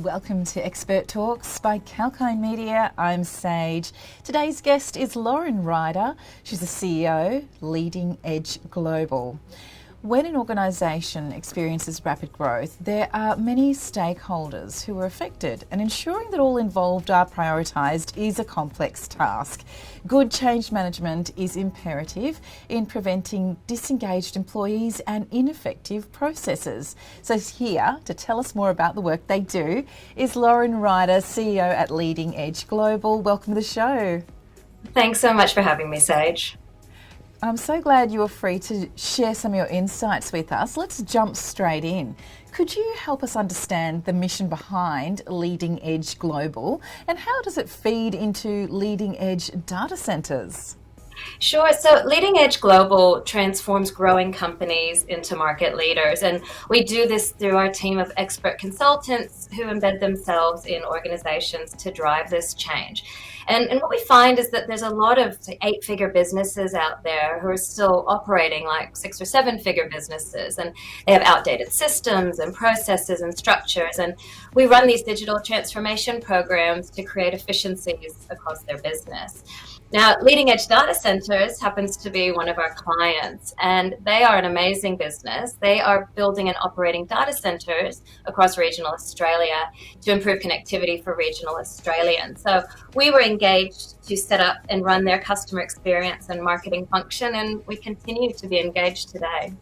Welcome to Expert Talks by Kalkine Media. I'm Sage. Today's guest is Lauren Ryder. She's the CEO, Leading Edge Global. When an organisation experiences rapid growth, there are many stakeholders who are affected, and ensuring that all involved are prioritised is a complex task. Good change management is imperative in preventing disengaged employees and ineffective processes. So here to tell us more about the work they do is Lauren Ryder, CEO at Leading Edge Global. Welcome to the show. Thanks so much for having me, Sage. I'm so glad you were free to share some of your insights with us. Let's jump straight in. Could you help us understand the mission behind Leading Edge Global and how does it feed into leading edge data centres? Sure. So Leading Edge Global transforms growing companies into market leaders. And we do this through our team of expert consultants who embed themselves in organizations to drive this change. And what we find is that there's a lot of eight-figure businesses out there who are still operating like six or seven-figure businesses, and they have outdated systems and processes and structures. And we run these digital transformation programs to create efficiencies across their business. Now, Leading Edge Data Centers happens to be one of our clients, and they are an amazing business. They are building and operating data centers across regional Australia to improve connectivity for regional Australians. So we were engaged to set up and run their customer experience and marketing function, and we continue to be engaged today.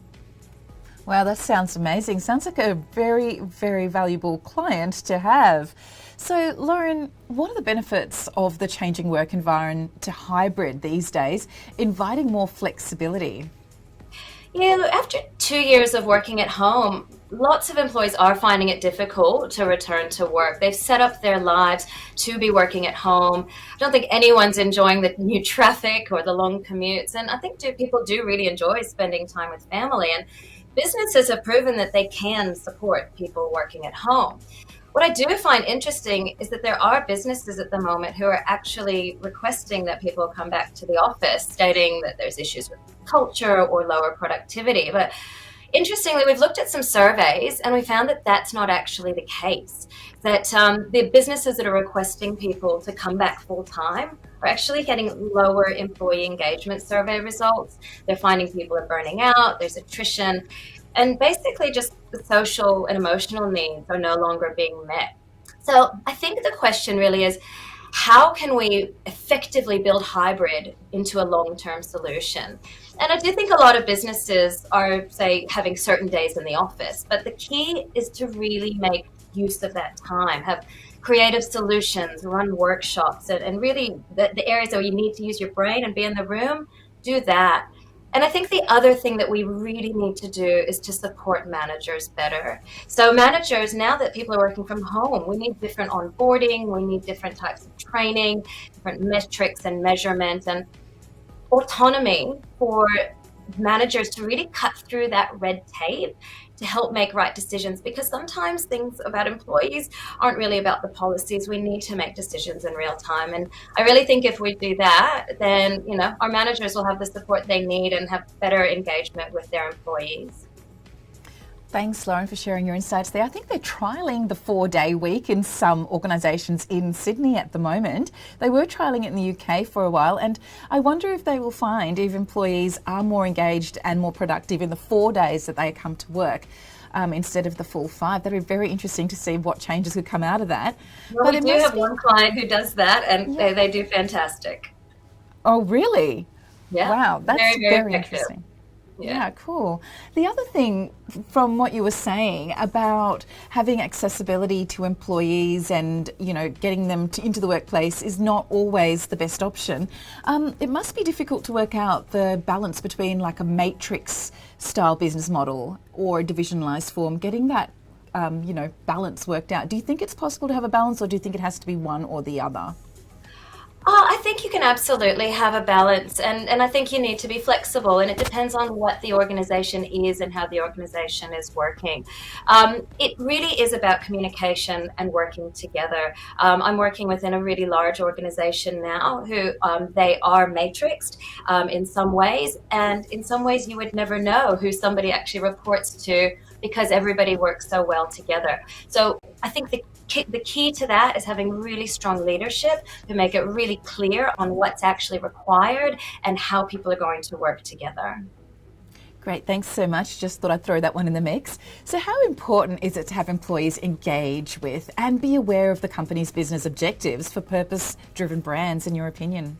Wow, that sounds amazing. Sounds like a very, very valuable client to have. So, Lauren, what are the benefits of the changing work environment to hybrid these days, inviting more flexibility? Yeah, after 2 years of working at home, lots of employees are finding it difficult to return to work. They've set up their lives to be working at home. I don't think anyone's enjoying the new traffic or the long commutes. And I think people do really enjoy spending time with family. And businesses have proven that they can support people working at home. What I do find interesting is that there are businesses at the moment who are actually requesting that people come back to the office, stating that there's issues with culture or lower productivity. But interestingly, we've looked at some surveys and we found that that's not actually the case. That the businesses that are requesting people to come back full time are actually getting lower employee engagement survey results. They're finding people are burning out, there's attrition, and basically just the social and emotional needs are no longer being met. So I think the question really is, how can we effectively build hybrid into a long-term solution? And I do think a lot of businesses are, say, having certain days in the office, but the key is to really make use of that time, have creative solutions, run workshops, and really the areas where you need to use your brain and be in the room, do that. And I think the other thing that we really need to do is to support managers better. So managers, now that people are working from home, we need different onboarding, we need different types of training, different metrics and measurement, and autonomy for managers to really cut through that red tape to help make right decisions, because sometimes things about employees aren't really about the policies. We need to make decisions in real time. And I really think if we do that, then, our managers will have the support they need and have better engagement with their employees. Thanks, Lauren, for sharing your insights there. I think they're trialling the 4-day week in some organisations in Sydney at the moment. They were trialling it in the UK for a while, and I wonder if they will find if employees are more engaged and more productive in the 4 days that they come to work instead of the full 5. That'd be very interesting to see what changes could come out of that. Well, we do have one client who does that, and they do fantastic. Oh, really? Yeah. Wow, that's very interesting. Yeah, cool. The other thing from what you were saying about having accessibility to employees and, getting them into the workplace is not always the best option. It must be difficult to work out the balance between like a matrix style business model or a divisionalized form, getting that, balance worked out. Do you think it's possible to have a balance, or do you think it has to be one or the other? I think you can absolutely have a balance, and I think you need to be flexible, and it depends on what the organization is and how the organization is working. It really is about communication and working together. I'm working within a really large organization now who they are matrixed in some ways, and in some ways you would never know who somebody actually reports to because everybody works so well together. So I think the key to that is having really strong leadership to make it really clear on what's actually required and how people are going to work together. Great, thanks so much. Just thought I'd throw that one in the mix. So, how important is it to have employees engage with and be aware of the company's business objectives for purpose-driven brands, in your opinion?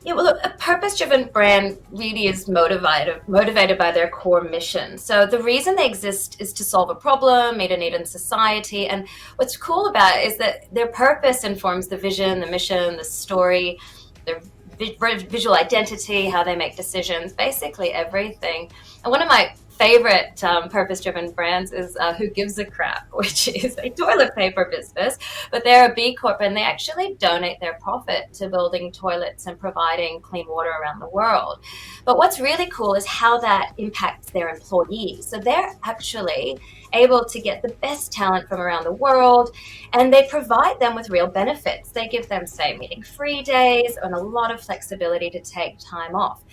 Yeah, well, look, a purpose-driven brand really is motivated by their core mission. So the reason they exist is to solve a problem, meet a need in society. And what's cool about it is that their purpose informs the vision, the mission, the story, their visual identity, how they make decisions, basically everything. And one of my favorite purpose-driven brands is Who Gives a Crap, which is a toilet paper business, but they're a B Corp and they actually donate their profit to building toilets and providing clean water around the world. But what's really cool is how that impacts their employees. So they're actually able to get the best talent from around the world, and they provide them with real benefits. They give them, say, meeting-free days and a lot of flexibility to take time off.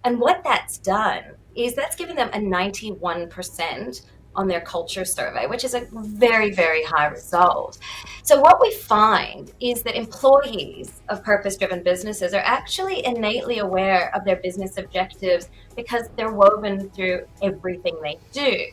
And what that's done is that's given them a 91% on their culture survey, which is a very, very high result. So what we find is that employees of purpose-driven businesses are actually innately aware of their business objectives because they're woven through everything they do.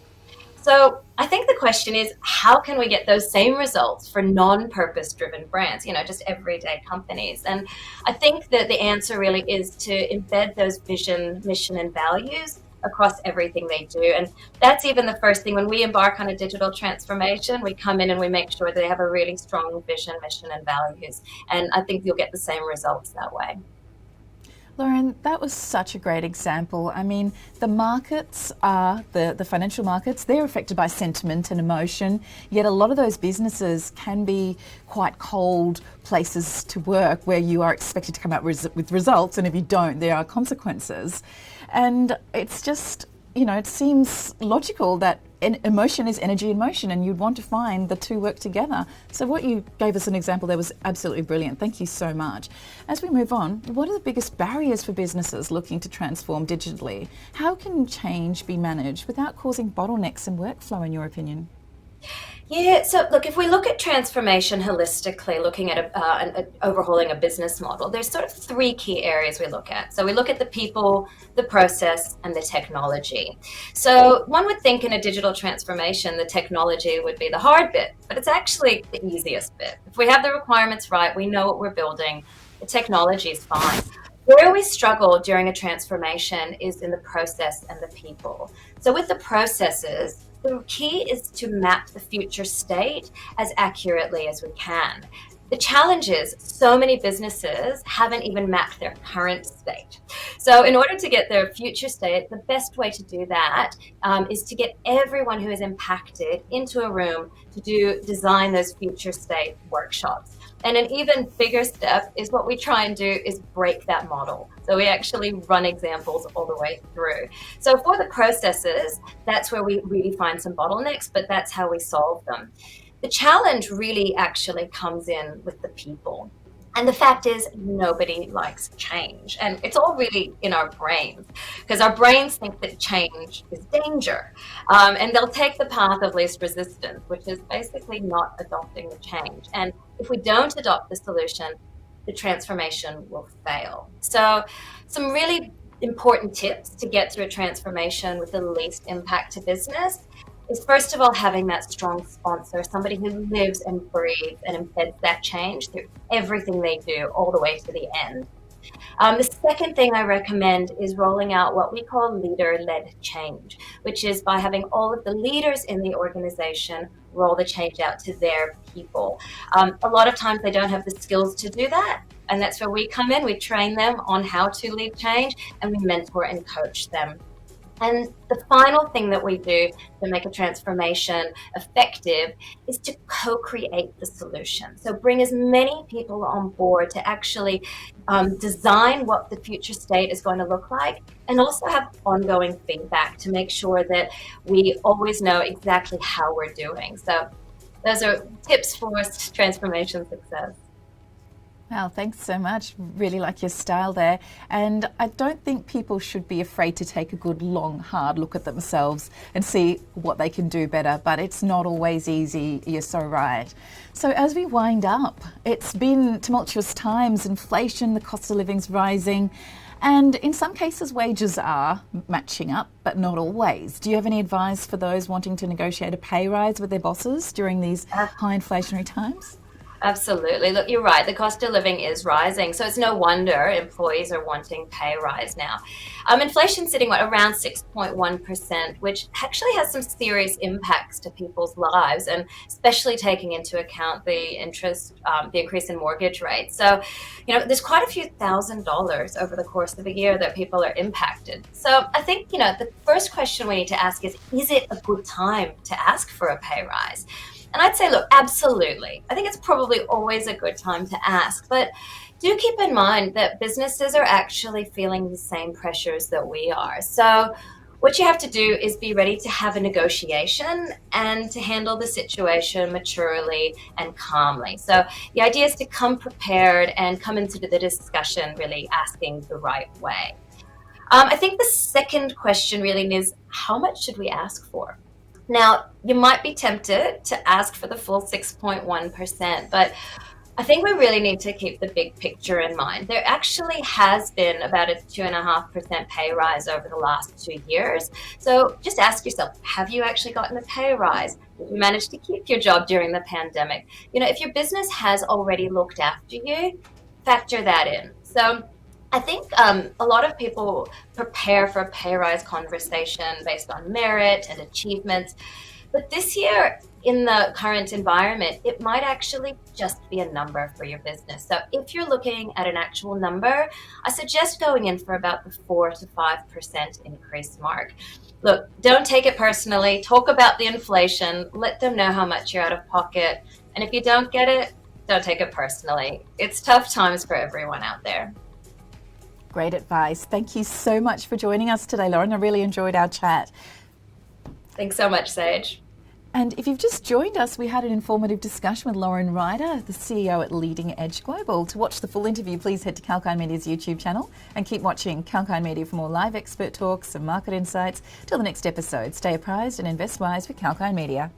So I think the question is, how can we get those same results for non-purpose driven brands, just everyday companies? And I think that the answer really is to embed those vision, mission, and values across everything they do. And that's even the first thing when we embark on a digital transformation. We come in and we make sure they have a really strong vision, mission, and values. And I think you'll get the same results that way. Lauren, that was such a great example. I mean, the markets are, the financial markets, they're affected by sentiment and emotion, yet a lot of those businesses can be quite cold places to work where you are expected to come out with results, and if you don't, there are consequences. And it's just, it seems logical that emotion is energy in motion, and you'd want to find the two work together. So what you gave us an example there was absolutely brilliant. Thank you so much. As we move on, what are the biggest barriers for businesses looking to transform digitally? How can change be managed without causing bottlenecks in workflow, in your opinion? Yeah, so look, if we look at transformation holistically, looking at overhauling a business model, there's sort of three key areas we look at. So we look at the people, the process, and the technology. So one would think in a digital transformation, the technology would be the hard bit, but it's actually the easiest bit. If we have the requirements right, we know what we're building, the technology is fine. Where we struggle during a transformation is in the process and the people. So with the processes, the key is to map the future state as accurately as we can. The challenge is so many businesses haven't even mapped their current state. So in order to get their future state, the best way to do that is to get everyone who is impacted into a room to design those future state workshops. And an even bigger step is what we try and do is break that model. So we actually run examples all the way through. So for the processes, that's where we really find some bottlenecks, but that's how we solve them. The challenge really actually comes in with the people. And the fact is, nobody likes change. And it's all really in our brains, because our brains think that change is danger. And they'll take the path of least resistance, which is basically not adopting the change. And if we don't adopt the solution, the transformation will fail. So some really important tips to get through a transformation with the least impact to business is, first of all, having that strong sponsor, somebody who lives and breathes and embeds that change through everything they do all the way to the end. The second thing I recommend is rolling out what we call leader-led change, which is by having all of the leaders in the organization roll the change out to their people. A lot of times they don't have the skills to do that, and that's where we come in. We train them on how to lead change, and we mentor and coach them. And the final thing that we do to make a transformation effective is to co-create the solution. So bring as many people on board to actually design what the future state is going to look like, and also have ongoing feedback to make sure that we always know exactly how we're doing. So those are tips for transformation success. Wow, thanks so much. Really like your style there. And I don't think people should be afraid to take a good, long, hard look at themselves and see what they can do better. But it's not always easy. You're so right. So as we wind up, it's been tumultuous times, inflation, the cost of living's rising. And in some cases, wages are matching up, but not always. Do you have any advice for those wanting to negotiate a pay rise with their bosses during these high inflationary times? Absolutely. Look, you're right. The cost of living is rising. So it's no wonder employees are wanting pay rise now. Inflation's sitting at around 6.1%, which actually has some serious impacts to people's lives, and especially taking into account the increase in mortgage rates. So, there's quite a few $1,000s over the course of a year that people are impacted. So I think, the first question we need to ask is it a good time to ask for a pay rise? And I'd say, look, absolutely. I think it's probably always a good time to ask, but do keep in mind that businesses are actually feeling the same pressures that we are. So what you have to do is be ready to have a negotiation and to handle the situation maturely and calmly. So the idea is to come prepared and come into the discussion really asking the right way. I think the second question really is, how much should we ask for? Now, you might be tempted to ask for the full 6.1%, but I think we really need to keep the big picture in mind. There actually has been about a 2.5% pay rise over the last 2 years. So just ask yourself, have you actually gotten a pay rise? Did you manage to keep your job during the pandemic? If your business has already looked after you, factor that in. So I think a lot of people prepare for a pay rise conversation based on merit and achievements. But this year, in the current environment, it might actually just be a number for your business. So if you're looking at an actual number, I suggest going in for about the 4 to 5% increase mark. Look, don't take it personally. Talk about the inflation. Let them know how much you're out of pocket. And if you don't get it, don't take it personally. It's tough times for everyone out there. Great advice. Thank you so much for joining us today, Lauren. I really enjoyed our chat. Thanks so much, Sage. And if you've just joined us, we had an informative discussion with Lauren Ryder, the CEO at Leading Edge Global. To watch the full interview, please head to Kalkine Media's YouTube channel and keep watching Kalkine Media for more live expert talks and market insights. Till the next episode, stay apprised and invest wise with Kalkine Media.